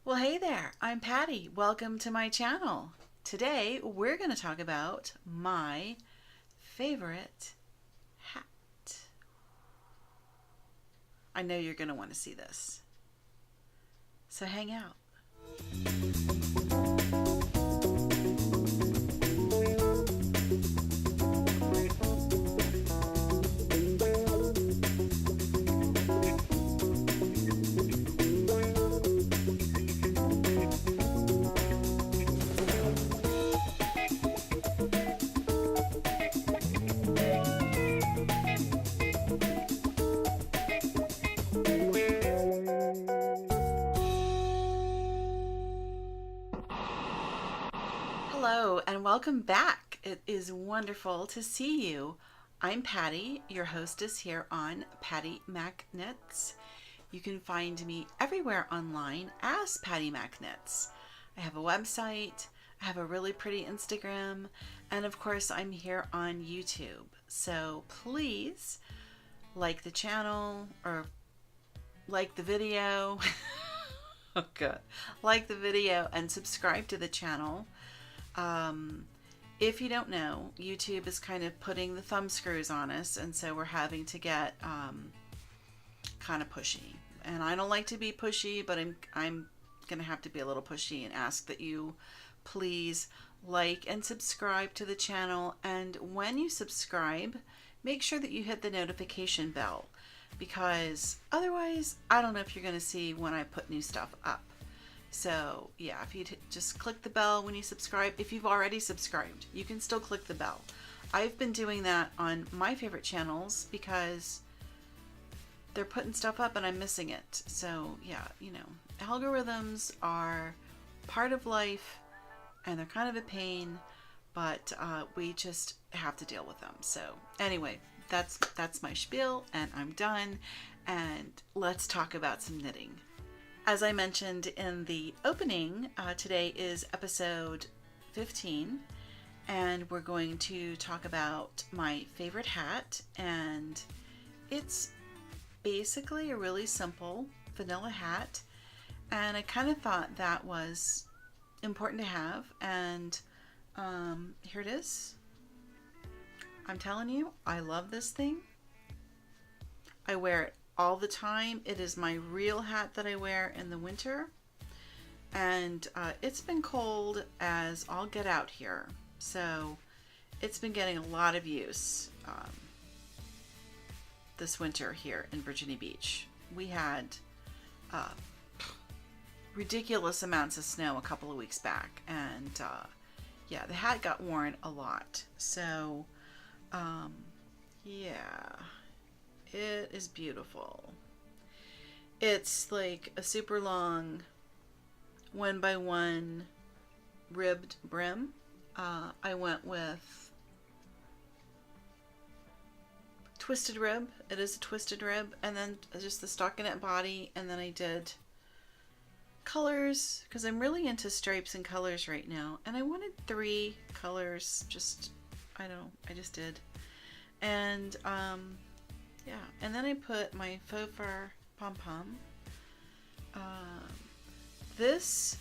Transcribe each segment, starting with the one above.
Well, hey there, I'm Patty. Welcome to my channel. Today we're going to talk about my favorite hat. I know you're going to want to see this, so hang out. Hello and welcome back. It is wonderful to see you. I'm Patty, your hostess here on Pattymac Knits. You can find me everywhere online as Pattymac Knits. I have a website, I have a really pretty Instagram, and of course I'm here on YouTube. So please like the channel or like the video. Oh god. Like the video and subscribe to the channel. If you don't know, YouTube is kind of putting the thumb screws on us, and so we're having to get kind of pushy. And I don't like to be pushy, but I'm gonna have to be a little pushy and ask that you please like and subscribe to the channel. And when you subscribe, make sure that you hit the notification bell, because otherwise I don't know if you're gonna see when I put new stuff up. So yeah, if you just click the bell when you subscribe. If you've already subscribed, you can still click the bell. I've been doing that on my favorite channels because they're putting stuff up and I'm missing it. So yeah, you know, algorithms are part of life and they're kind of a pain, but we just have to deal with them. So anyway, that's my spiel and I'm done, and let's talk about some knitting. As I mentioned in the opening, today is episode 15, and we're going to talk about my favorite hat, and it's basically a really simple vanilla hat, and I kind of thought that was important to have, and here it is. I'm telling you, I love this thing. I wear it all the time. It is my real hat that I wear in the winter, and it's been cold as all get out here, so it's been getting a lot of use this winter here in Virginia Beach. We had ridiculous amounts of snow a couple of weeks back, and yeah, the hat got worn a lot. So yeah, it is beautiful. It's like a super long 1x1 ribbed brim. I went with twisted rib. It is a twisted rib, and then just the stockinette body, and then I did colors because I'm really into stripes and colors right now, and I wanted 3 colors. I don't know, I just did. And yeah, and then I put my faux fur pom-pom. This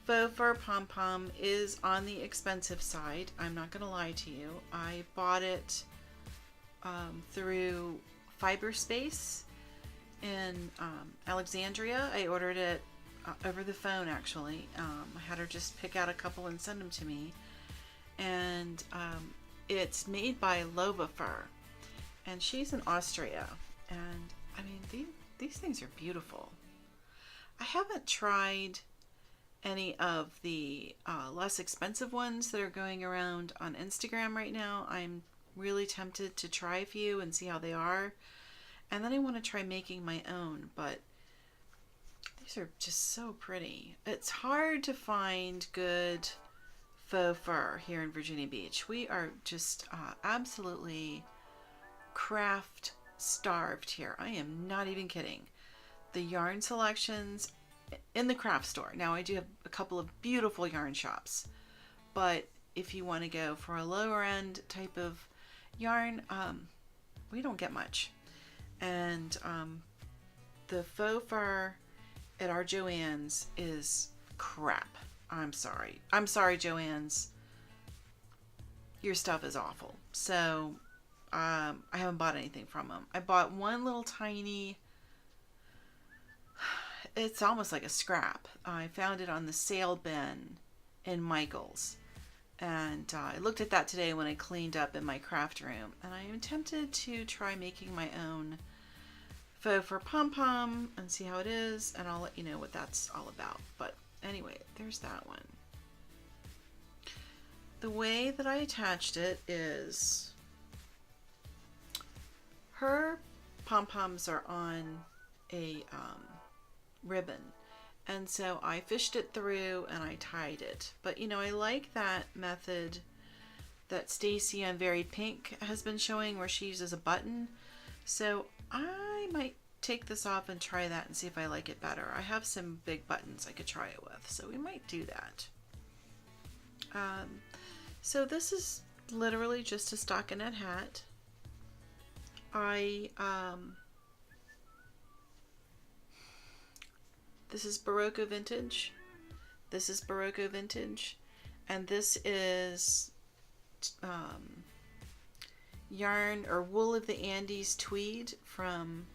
faux fur pom-pom is on the expensive side. I'm not gonna lie to you. I bought it through Fiberspace in Alexandria. I ordered it over the phone, actually. I had her just pick out a couple and send them to me. And it's made by Lova Fur, and she's in Austria. And I mean, these things are beautiful. I haven't tried any of the less expensive ones that are going around on Instagram right now. I'm really tempted to try a few and see how they are, and then I want to try making my own, but these are just so pretty. It's hard to find good faux fur here in Virginia Beach. We are just absolutely craft starved here. I am not even kidding. The yarn selections in the craft store. Now I do have a couple of beautiful yarn shops, but if you want to go for a lower end type of yarn, we don't get much. And the faux fur at our Joann's is crap. I'm sorry. I'm sorry, Joann's. Your stuff is awful. So, I haven't bought anything from them. I bought one little tiny, it's almost like a scrap. I found it on the sale bin in Michael's. And I looked at that today when I cleaned up in my craft room. And I am tempted to try making my own faux fur pom-pom and see how it is. And I'll let you know what that's all about. But anyway, there's that one. The way that I attached it is her pom-poms are on a ribbon. And so I fished it through and I tied it. But you know, I like that method that Stacy on Varied Pink has been showing where she uses a button. So I might take this off and try that and see if I like it better. I have some big buttons I could try it with, so we might do that. So this is literally just a stockinette hat. This is Barocco Vintage. This is Barocco Vintage. And this is yarn or Wool of the Andes tweed from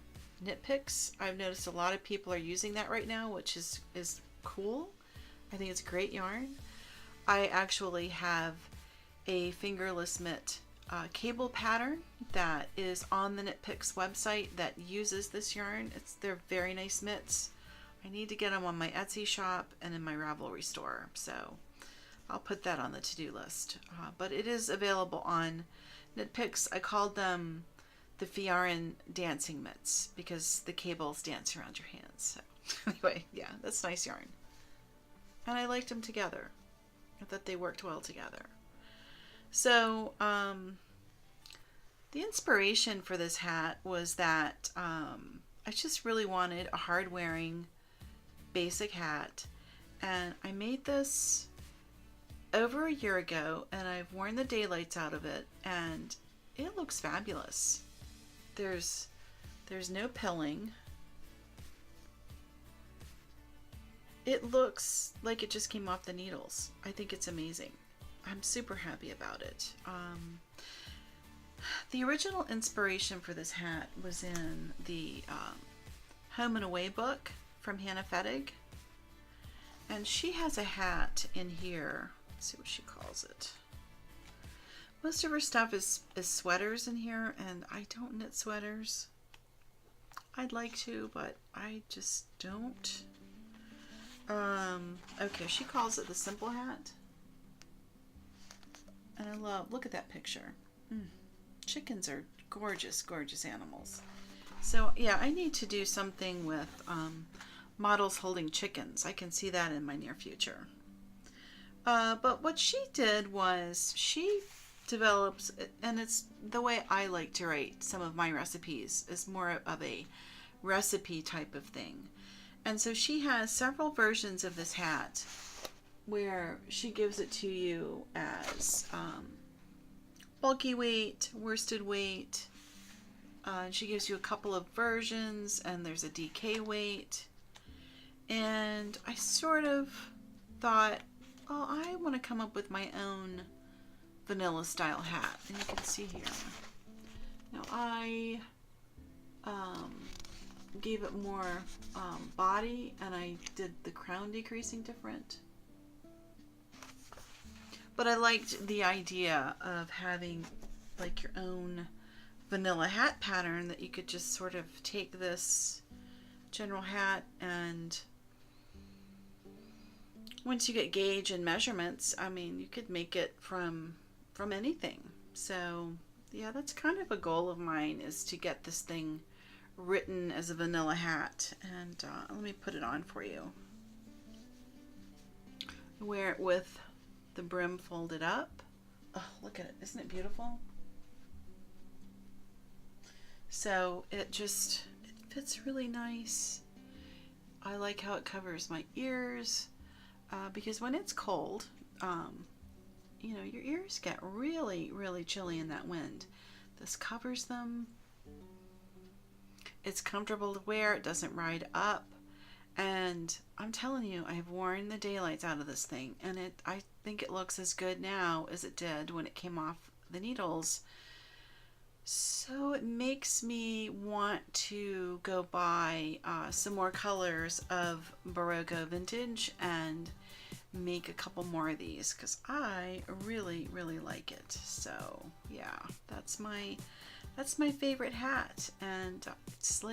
Knit Picks. I've noticed a lot of people are using that right now, which is cool. I think it's great yarn. I actually have a fingerless mitt cable pattern that is on the Knit Picks website that uses this yarn. They're very nice mitts. I need to get them on my Etsy shop and in my Ravelry store, so I'll put that on the to-do list. But it is available on Knit Picks. I called them the Fiaran dancing mitts because the cables dance around your hands. So anyway, yeah, that's nice yarn. And I liked them together. I thought they worked well together. So the inspiration for this hat was that I just really wanted a hard-wearing basic hat, and I made this over a year ago, and I've worn the daylights out of it, and it looks fabulous. There's no pilling. It looks like it just came off the needles. I think it's amazing. I'm super happy about it. The original inspiration for this hat was in the Home and Away book from Hannah Fettig. And she has a hat in here. Let's see what she calls it. Most of her stuff is sweaters in here, and I don't knit sweaters. I'd like to, but I just don't. Okay, she calls it the Simple Hat. And I love, look at that picture. Chickens are gorgeous, gorgeous animals. So yeah, I need to do something with models holding chickens. I can see that in my near future. But what she did was she develops, and it's the way I like to write some of my recipes, is more of a recipe type of thing. And so she has several versions of this hat where she gives it to you as bulky weight, worsted weight. She gives you a couple of versions, and there's a DK weight. And I sort of thought, oh, I want to come up with my own vanilla style hat. And you can see here. Now I gave it more body, and I did the crown decreasing different. But I liked the idea of having like your own vanilla hat pattern that you could just sort of take this general hat, and once you get gauge and measurements, I mean, you could make it from anything. So yeah, that's kind of a goal of mine, is to get this thing written as a vanilla hat. And let me put it on for you. I wear it with the brim folded up. Oh, look at it. Isn't it beautiful? So it fits really nice. I like how it covers my ears, because when it's cold, you know, your ears get really, really chilly in that wind. This covers them. It's comfortable to wear. It doesn't ride up. And I'm telling you, I have worn the daylights out of this thing, and I think it looks as good now as it did when it came off the needles. So it makes me want to go buy some more colors of Barocco Vintage and make a couple more of these, because I really, really like it. So yeah, that's my favorite hat, and it's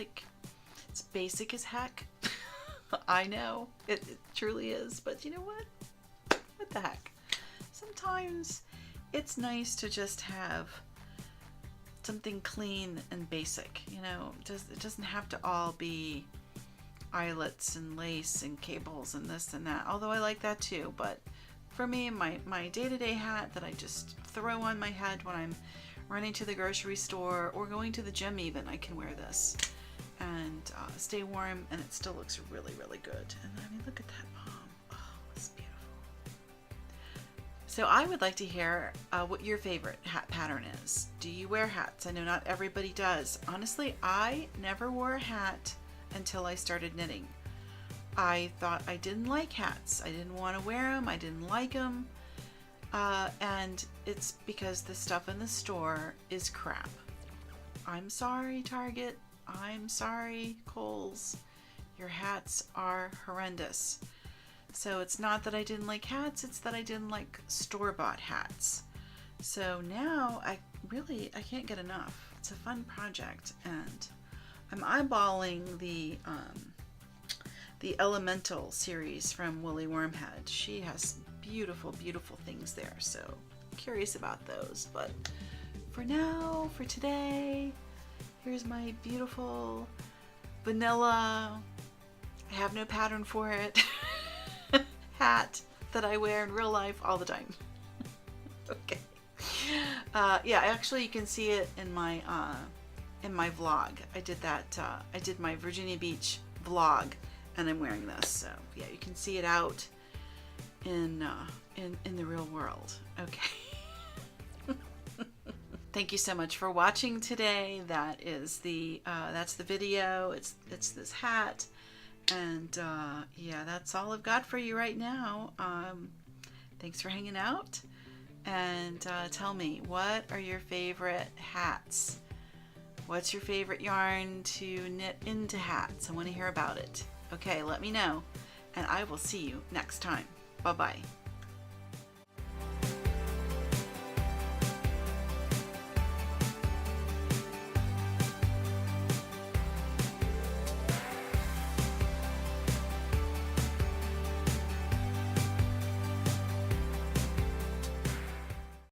basic as heck. I know it truly is, but you know what the heck, sometimes it's nice to just have something clean and basic. It doesn't have to all be eyelets and lace and cables and this and that, although I like that too. But for me, my day-to-day hat that I just throw on my head when I'm running to the grocery store or going to the gym even, I can wear this and stay warm, and it still looks really, really good. And I mean, look at that palm. Oh, it's beautiful. So I would like to hear what your favorite hat pattern is. Do you wear hats? I know not everybody does. Honestly, I never wore a hat until I started knitting. I thought I didn't like hats. I didn't want to wear them. I didn't like them. And it's because the stuff in the store is crap. I'm sorry, Target. I'm sorry, Kohl's. Your hats are horrendous. So it's not that I didn't like hats, it's that I didn't like store-bought hats. So now I can't get enough. It's a fun project, and I'm eyeballing the Elemental series from Woolly Wormhead. She has beautiful, beautiful things there, so I'm curious about those. But for now, for today, here's my beautiful vanilla, I have no pattern for it, hat that I wear in real life all the time. Okay. Yeah, actually you can see it in my vlog. I did that, I did my Virginia Beach vlog, and I'm wearing this. So yeah, you can see it out in the real world. Okay. Thank you so much for watching today. That's the video. It's this hat, and yeah, that's all I've got for you right now. Thanks for hanging out, and tell me, what are your favorite hats? What's your favorite yarn to knit into hats? I want to hear about it. Okay, let me know, and I will see you next time. Bye-bye.